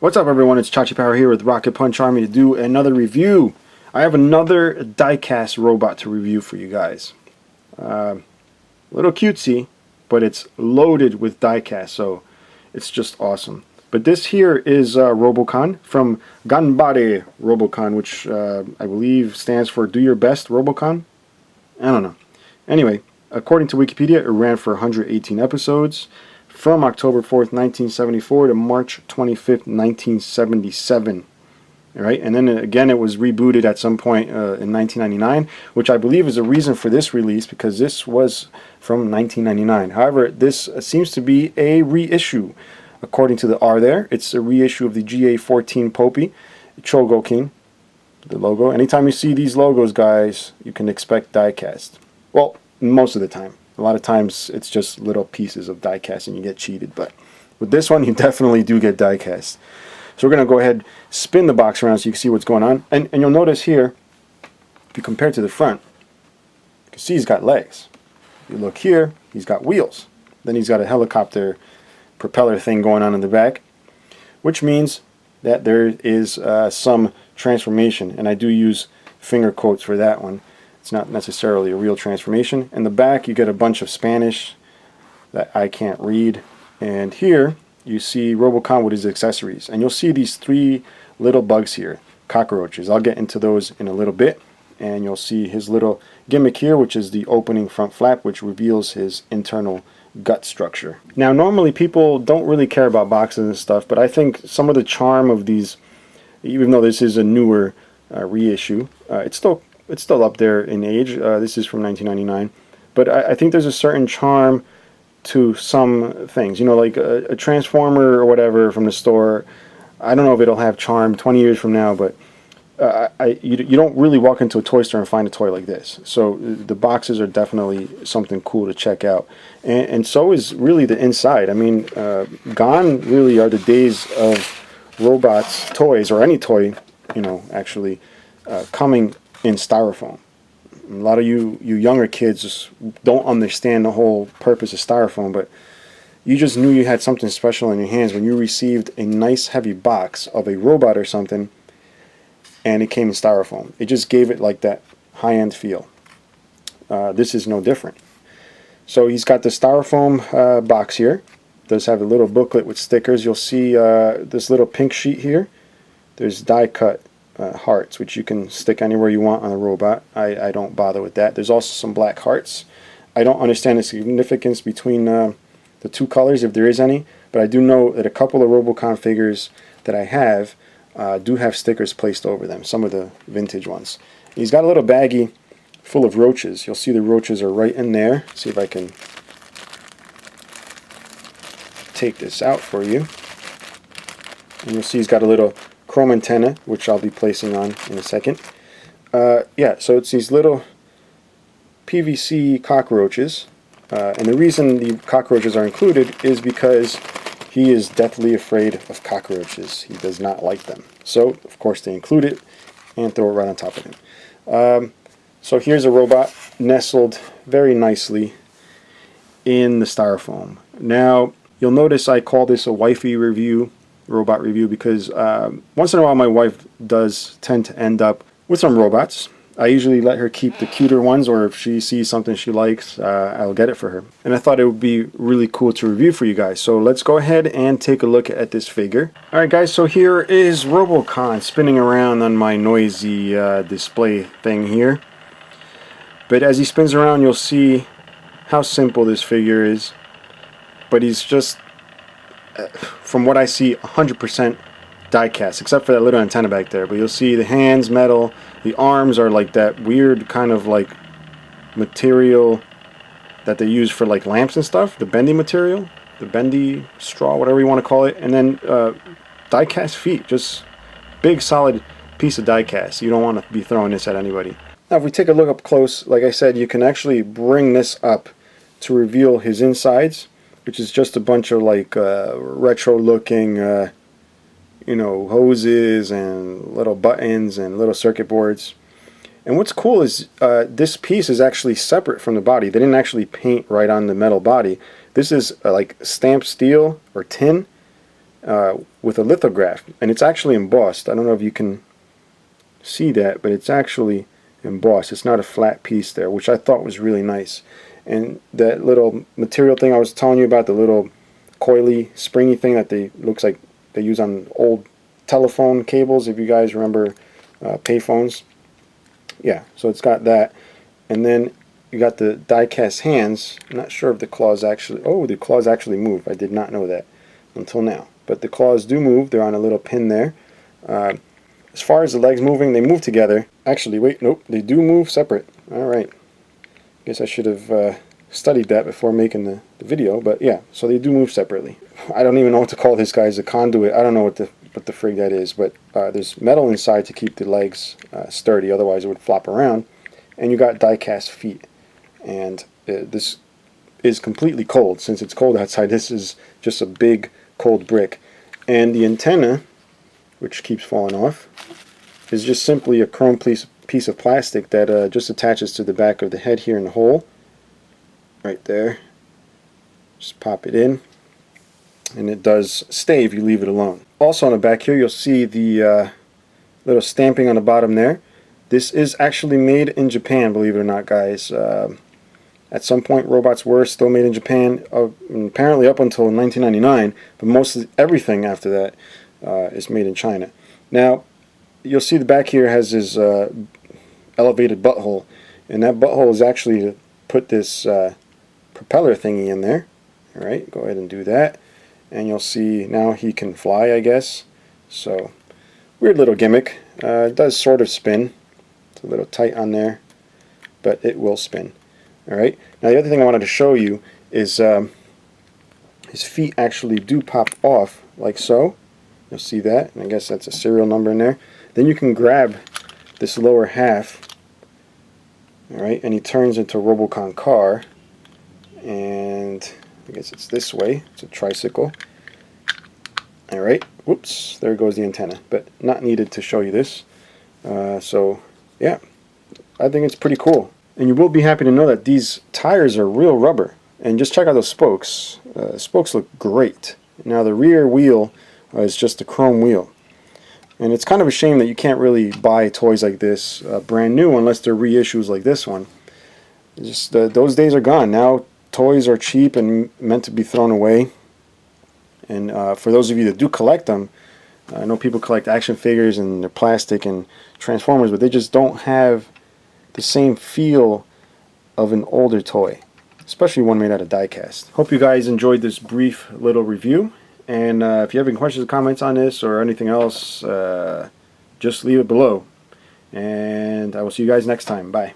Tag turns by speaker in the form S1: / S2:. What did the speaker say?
S1: What's up, everyone? It's Chachi Power here with Rocket Punch Army to do another review. I have another diecast robot to review for you guys. A little cutesy, but it's loaded with diecast, so it's just awesome. But this here is Robocon from Bandai Robocon, which I believe stands for Do Your Best Robocon. I don't know. Anyway, according to Wikipedia, it ran for 118 episodes from October 4th, 1974 to March 25th, 1977. All right, and then again it was rebooted at some point in 1999, which I believe is a reason for this release, because this was from 1999. However, this seems to be a reissue. According to the R there, it's a reissue of the GA-14 Popy chogokin, the logo. Anytime you see these logos, guys, you can expect diecast. Well, most of the time. A lot of times it's just little pieces of diecast and you get cheated, but with this one you definitely do get diecast. So we're going to go ahead, spin the box around so you can see what's going on. And you'll notice here, if you compare to the front, you can see he's got legs. If you look here, he's got wheels. Then he's got a helicopter propeller thing going on in the back, which means that there is some transformation, and I do use finger quotes for that one. It's not necessarily a real transformation. In the back you get a bunch of Spanish that I can't read, and here you see Robocon with his accessories, and you'll see these three little bugs here, cockroaches. I'll get into those in a little bit, and you'll see his little gimmick here, which is the opening front flap, which reveals his internal gut structure. Now normally people don't really care about boxes and stuff, but I think some of the charm of these, even though this is a newer reissue, it's still up there in age. This is from 1999, but I think there's a certain charm to some things. You know, like a Transformer or whatever from the store. I don't know if it'll have charm 20 years from now, but you don't really walk into a toy store and find a toy like this. So the boxes are definitely something cool to check out, and so is really the inside. I mean, gone really are the days of robots, toys, or any toy, you know, actually coming in styrofoam. A lot of you younger kids don't understand the whole purpose of styrofoam, but you just knew you had something special in your hands when you received a nice heavy box of a robot or something and it came in styrofoam. It just gave it like that high-end feel. This is no different. So he's got the styrofoam box here. It does have a little booklet with stickers. You'll see this little pink sheet here. There's die cut hearts, which you can stick anywhere you want on the robot. I don't bother with that. There's also some black hearts. I don't understand the significance between the two colors, if there is any, but I do know that a couple of Robocon figures that I have do have stickers placed over them, some of the vintage ones. He's got a little baggie full of roaches. You'll see the roaches are right in there. See if I can take this out for you. And you'll see he's got a little chrome antenna, which I'll be placing on in a second. Yeah, so it's these little PVC cockroaches, and the reason the cockroaches are included is because he is deathly afraid of cockroaches. He does not like them. So, of course, they include it and throw it right on top of him. So here's a robot nestled very nicely in the styrofoam. Now, you'll notice I call this a wifey review, robot review, because once in a while my wife does tend to end up with some robots. I usually let her keep the cuter ones, or if she sees something she likes, I'll get it for her. And I thought it would be really cool to review for you guys. So let's go ahead and take a look at this figure. Alright guys, so here is Robocon spinning around on my noisy display thing here. But as he spins around, you'll see how simple this figure is. But he's just, from what I see, 100% diecast, except for that little antenna back there. But you'll see the hands metal, the arms are like that weird kind of like material that they use for like lamps and stuff, the bendy material, the bendy straw, whatever you want to call it. And then diecast feet, just big solid piece of diecast. You don't want to be throwing this at anybody. Now if we take a look up close, like I said, you can actually bring this up to reveal his insides, which is just a bunch of like retro looking you know, hoses and little buttons and little circuit boards. And what's cool is this piece is actually separate from the body. They didn't actually paint right on the metal body. This is like stamped steel or tin, with a lithograph, and it's actually embossed. I don't know if you can see that, but it's actually embossed. It's not a flat piece there, which I thought was really nice. And that little material thing I was telling you about, the little coily, springy thing that looks like they use on old telephone cables, if you guys remember payphones. Yeah, so it's got that. And then you got the die-cast hands. I'm not sure if the claws actually... Oh, the claws actually move. I did not know that until now. But the claws do move. They're on a little pin there. As far as the legs moving, they move together. Actually, wait, nope, they do move separate. Alright. Guess I should have studied that before making the video, but yeah, so they do move separately. I don't even know what to call this, guys. A conduit. I don't know what the frig that is, but there's metal inside to keep the legs sturdy, otherwise it would flop around. And you got die-cast feet. And this is completely cold. Since it's cold outside, this is just a big cold brick. And the antenna, which keeps falling off, is just simply a chrome piece of plastic that just attaches to the back of the head here in the hole. Right there. Just pop it in. And it does stay if you leave it alone. Also on the back here, you'll see the little stamping on the bottom there. This is actually made in Japan, believe it or not, guys. At some point, robots were still made in Japan, apparently up until 1999, but most of everything after that is made in China. Now, you'll see the back here has this elevated butthole, and that butthole is actually to put this propeller thingy in there. Alright, go ahead and do that, and you'll see now he can fly, I guess. So, weird little gimmick. It does sort of spin. It's a little tight on there, but it will spin. Alright, now the other thing I wanted to show you is his feet actually do pop off like so. You'll see that, and I guess that's a serial number in there. Then you can grab this lower half, alright, and he turns into a Robocon car, and I guess it's this way. It's a tricycle. Alright, whoops, there goes the antenna, but not needed to show you this. So, yeah, I think it's pretty cool. And you will be happy to know that these tires are real rubber. And just check out those spokes. Spokes look great. Now the rear wheel is just a chrome wheel. And it's kind of a shame that you can't really buy toys like this brand new unless they're reissues like this one. Just those days are gone. Now toys are cheap and meant to be thrown away. And for those of you that do collect them, I know people collect action figures and they're plastic and Transformers, but they just don't have the same feel of an older toy, especially one made out of die-cast. Hope you guys enjoyed this brief little review, and if you have any questions or comments on this or anything else, just leave it below, and I will see you guys next time. Bye.